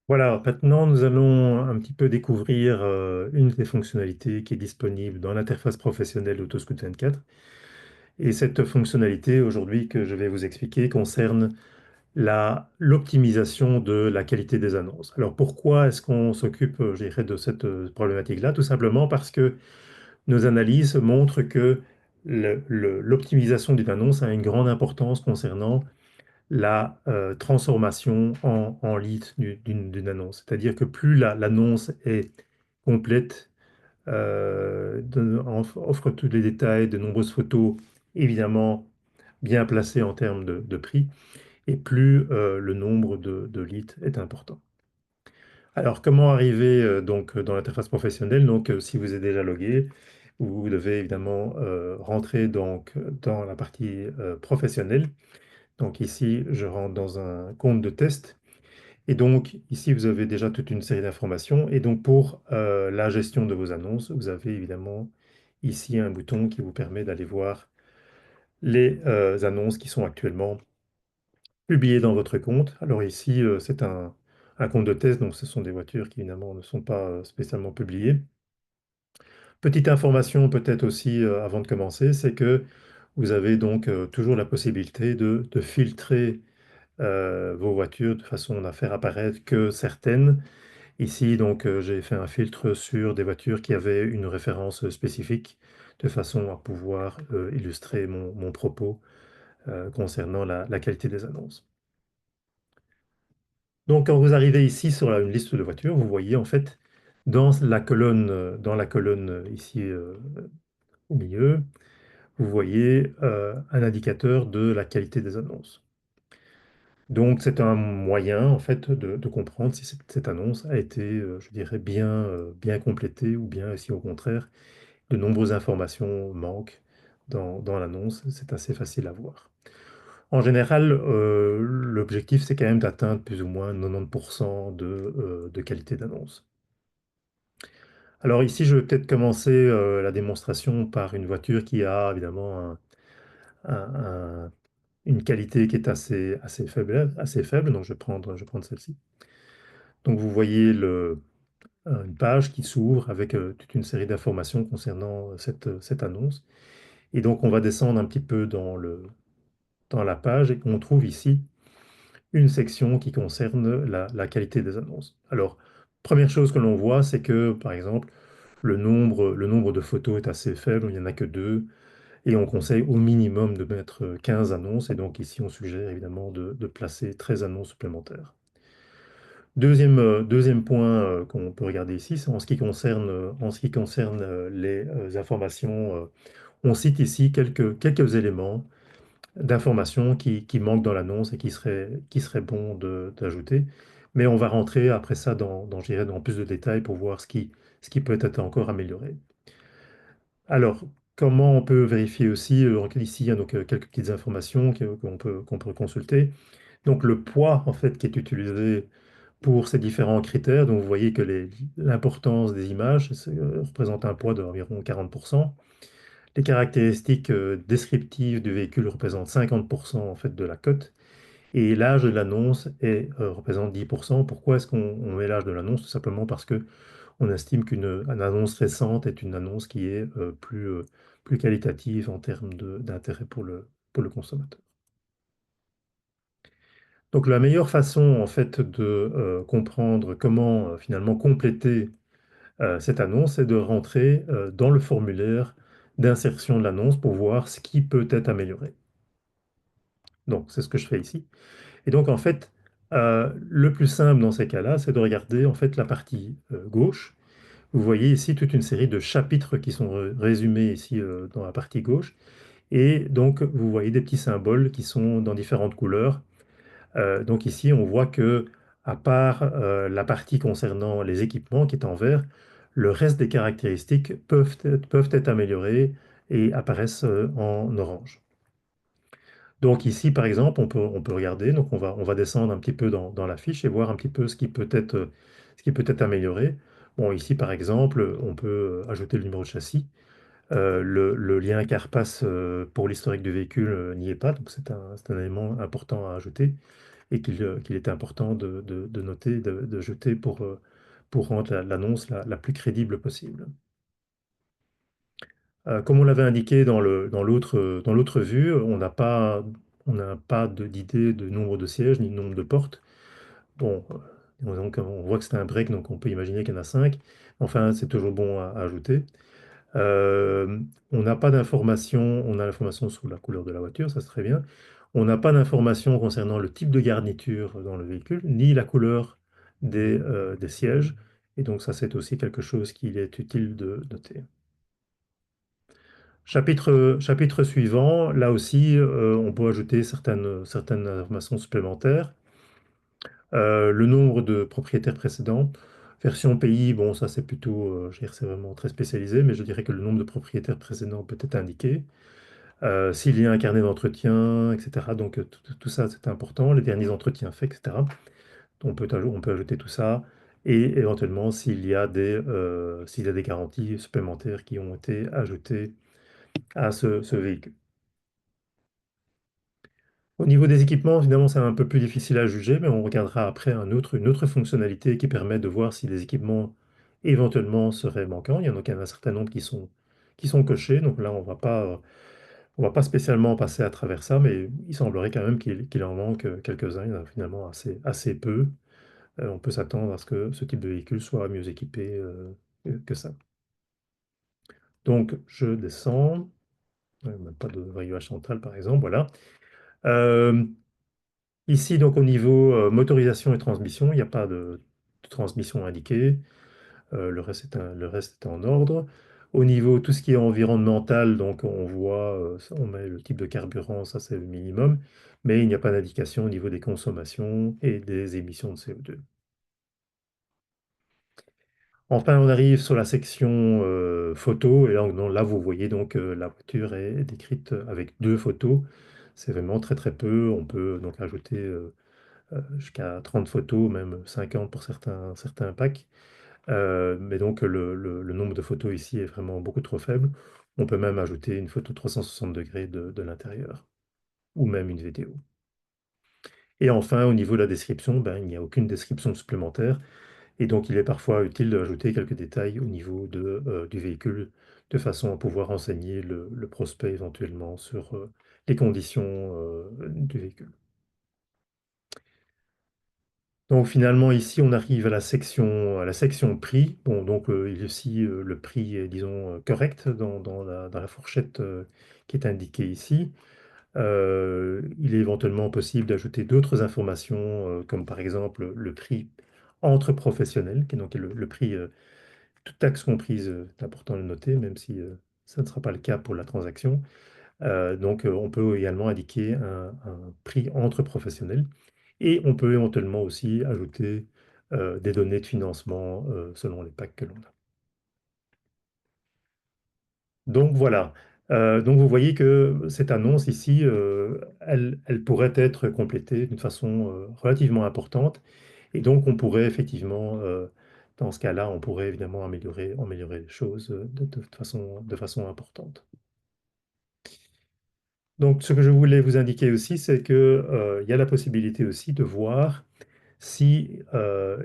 Voilà, maintenant nous allons un petit peu découvrir une des fonctionnalités qui est disponible dans l'interface professionnelle d'AutoScout 24. Et cette fonctionnalité aujourd'hui que je vais vous expliquer concerne l'optimisation de la qualité des annonces. Alors pourquoi est-ce qu'on s'occupe, je dirais, de cette problématique-là? Tout simplement parce que nos analyses montrent que l'optimisation d'une annonce a une grande importance concernant la transformation en lead d'une annonce. C'est-à-dire que plus l'annonce est complète, offre tous les détails, de nombreuses photos, évidemment bien placées en termes de prix, et plus le nombre de leads est important. Alors, comment arriver donc dans l'interface professionnelle? Donc, si vous êtes déjà logué, vous devez évidemment rentrer donc dans la partie professionnelle. Donc ici, je rentre dans un compte de test. Et donc, ici, vous avez déjà toute une série d'informations. Et donc, pour la gestion de vos annonces, vous avez évidemment ici un bouton qui vous permet d'aller voir les annonces qui sont actuellement publiées dans votre compte. Alors ici, c'est un compte de test, donc ce sont des voitures qui évidemment ne sont pas spécialement publiées. Petite information peut-être aussi avant de commencer, c'est que vous avez donc toujours la possibilité de filtrer vos voitures de façon à faire apparaître que certaines. Ici, donc, j'ai fait un filtre sur des voitures qui avaient une référence spécifique de façon à pouvoir illustrer mon propos concernant la qualité des annonces. Donc, quand vous arrivez ici sur une liste de voitures, vous voyez en fait dans la colonne ici au milieu, vous voyez un indicateur de la qualité des annonces. Donc, c'est un moyen, en fait, de comprendre si cette annonce a été, je dirais, bien complétée ou bien si, au contraire, de nombreuses informations manquent dans l'annonce. C'est assez facile à voir. En général, l'objectif, c'est quand même d'atteindre plus ou moins 90% de qualité d'annonce. Alors ici, je vais peut-être commencer la démonstration par une voiture qui a évidemment un- une qualité qui est assez faible, assez faible. Donc, je vais prendre celle-ci. Donc, vous voyez une page qui s'ouvre avec toute une série d'informations concernant cette annonce. Et donc, on va descendre un petit peu dans la page et on trouve ici une section qui concerne la qualité des annonces. Alors, première chose que l'on voit, c'est que, par exemple, le nombre de photos est assez faible, il n'y en a que deux, et on conseille au minimum de mettre 15 annonces, et donc ici, on suggère évidemment de placer 13 annonces supplémentaires. Deuxième point qu'on peut regarder ici, c'est en ce qui concerne les informations. On cite ici quelques éléments d'informations qui manquent dans l'annonce et qui serait bon d'ajouter. Mais on va rentrer après ça je dirais, dans plus de détails pour voir ce qui peut être encore amélioré. Alors, comment on peut vérifier aussi, donc ici, il y a donc quelques petites informations qu'on peut consulter. Donc, le poids, en fait, qui est utilisé pour ces différents critères. Donc, vous voyez que l'importance des images représente un poids d'environ 40%. Les caractéristiques descriptives du véhicule représentent 50% en fait de la cote et l'âge de l'annonce représente 10%. Pourquoi est-ce qu'on met l'âge de l'annonce? Tout simplement parce que on estime qu'une annonce récente est une annonce qui est plus qualitative en termes d'intérêt pour le consommateur. Donc la meilleure façon en fait de comprendre comment finalement compléter cette annonce, c'est de rentrer dans le formulaire d'insertion de l'annonce pour voir ce qui peut être amélioré. Donc, c'est ce que je fais ici. Et donc, en fait, le plus simple dans ces cas-là, c'est de regarder en fait la partie gauche. Vous voyez ici toute une série de chapitres qui sont résumés ici dans la partie gauche. Et donc, vous voyez des petits symboles qui sont dans différentes couleurs. Donc ici, on voit que, à part la partie concernant les équipements qui est en vert, le reste des caractéristiques peuvent être améliorées et apparaissent en orange. Donc ici, par exemple, on peut regarder, donc on va descendre un petit peu dans la fiche et voir un petit peu ce qui peut être amélioré. Bon, ici, par exemple, on peut ajouter le numéro de châssis. Le lien CarPass pour l'historique du véhicule n'y est pas, donc c'est un élément important à ajouter. et qu'il était important de noter, de jeter pour rendre l'annonce la plus crédible possible. Comme on l'avait indiqué dans l'autre vue, on n'a pas d'idée de nombre de sièges ni de nombre de portes. Bon, donc on voit que c'est un break, donc on peut imaginer qu'il y en a 5. Enfin, c'est toujours bon à ajouter. Euh, on n'a pas d'information, on a l'information sur la couleur de la voiture, ça c'est très bien. On n'a pas d'information concernant le type de garniture dans le véhicule, ni la couleur des sièges. Et donc ça, c'est aussi quelque chose qu'il est utile de noter. Chapitre suivant, là aussi, on peut ajouter certaines informations supplémentaires. Le nombre de propriétaires précédents. Version pays, bon, ça c'est plutôt, je dirais, c'est vraiment très spécialisé, mais je dirais que le nombre de propriétaires précédents peut être indiqué. S'il y a un carnet d'entretien, etc. Donc tout ça c'est important, les derniers entretiens faits, etc. On peut ajouter tout ça. Et éventuellement s'il y a des garanties supplémentaires qui ont été ajoutées à ce véhicule. Au niveau des équipements, évidemment, c'est un peu plus difficile à juger, mais on regardera après une autre fonctionnalité qui permet de voir si les équipements éventuellement seraient manquants. Il y en a un certain nombre qui sont cochés, donc là, on va pas spécialement passer à travers ça, mais il semblerait quand même qu'il en manque quelques-uns. Il y en a finalement assez peu. On peut s'attendre à ce que ce type de véhicule soit mieux équipé que ça. Donc, je descends. Même pas de rayonnage central, par exemple, voilà. Euh, Ici, donc au niveau motorisation et transmission, il n'y a pas de transmission indiquée. Le reste est en ordre. Au niveau tout ce qui est environnemental, donc on voit, on met le type de carburant, ça c'est le minimum, mais il n'y a pas d'indication au niveau des consommations et des émissions de CO2. Enfin, on arrive sur la section photo, et là, là, vous voyez donc la voiture est décrite avec 2 photos. C'est vraiment très très peu. On peut donc ajouter jusqu'à 30 photos, même 50 pour certains packs. Mais donc le nombre de photos ici est vraiment beaucoup trop faible. On peut même ajouter une photo 360 degrés de l'intérieur, ou même une vidéo. Et enfin, au niveau de la description, ben, il n'y a aucune description supplémentaire. Et donc, il est parfois utile d'ajouter quelques détails au niveau du véhicule, de façon à pouvoir renseigner le prospect éventuellement sur les conditions du véhicule. Donc finalement, ici, on arrive à la section prix. Bon, donc ici, le prix est, disons, correct dans la fourchette qui est indiquée ici. Il est éventuellement possible d'ajouter d'autres informations, comme par exemple le prix entre professionnels, qui est donc le prix, toute taxe comprise, c'est important de le noter, même si ça ne sera pas le cas pour la transaction. Donc, on peut également indiquer un prix entre professionnels. Et on peut éventuellement aussi ajouter des données de financement selon les packs que l'on a. Donc voilà. Donc vous voyez que cette annonce ici, elle pourrait être complétée d'une façon relativement importante. Et donc on pourrait effectivement, dans ce cas-là, on pourrait évidemment améliorer les choses de façon importante. Donc ce que je voulais vous indiquer aussi, c'est que, il y a la possibilité aussi de voir si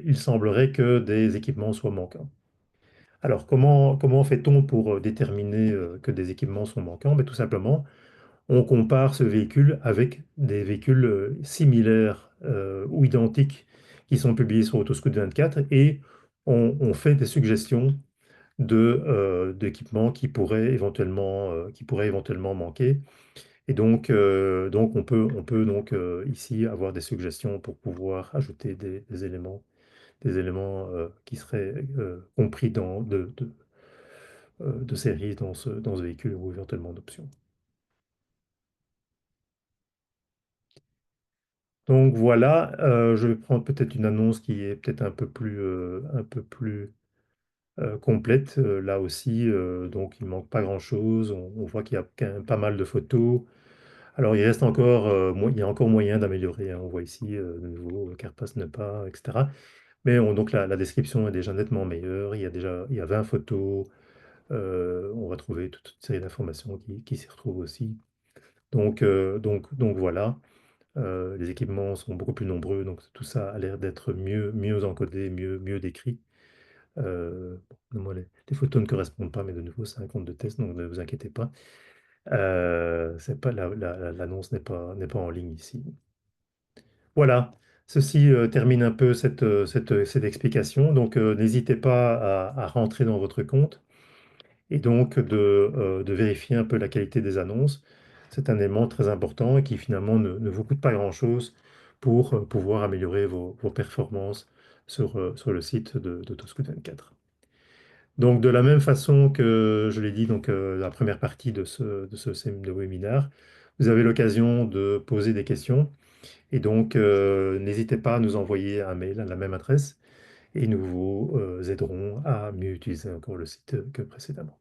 il semblerait que des équipements soient manquants. Alors, comment fait-on pour déterminer que des équipements sont manquants? Ben, tout simplement, on compare ce véhicule avec des véhicules similaires ou identiques qui sont publiés sur Autoscout 24 et on fait des suggestions d'équipements qui pourraient éventuellement manquer. Et donc on peut donc ici avoir des suggestions pour pouvoir ajouter des éléments qui seraient compris de série dans ce véhicule ou éventuellement d'options. Donc voilà, je vais prendre peut-être une annonce qui est peut-être un peu plus complète. Là aussi, donc il manque pas grand-chose. On voit qu'il y a quand même pas mal de photos. Alors il reste encore, il y a encore moyen d'améliorer, hein. On voit ici de nouveau Carpass ne pas, etc. Mais donc la description est déjà nettement meilleure. Il y a 20 photos. On va trouver toute une série d'informations qui s'y retrouvent aussi. Donc voilà. Les équipements sont beaucoup plus nombreux, donc tout ça a l'air d'être mieux encodé, mieux décrit. Bon, moi, les photos ne correspondent pas, mais de nouveau, c'est un compte de test, donc ne vous inquiétez pas. C'est pas, l'annonce n'est pas en ligne ici. Voilà, ceci termine un peu cette explication. Donc, n'hésitez pas à rentrer dans votre compte et donc de vérifier un peu la qualité des annonces. C'est un élément très important et qui finalement ne vous coûte pas grand-chose pour pouvoir améliorer vos performances sur le site de Toscoot 24. Donc, de la même façon que je l'ai dit, donc, la première partie de webinaire, vous avez l'occasion de poser des questions. Et donc, n'hésitez pas à nous envoyer un mail à la même adresse et nous vous aiderons à mieux utiliser encore le site que précédemment.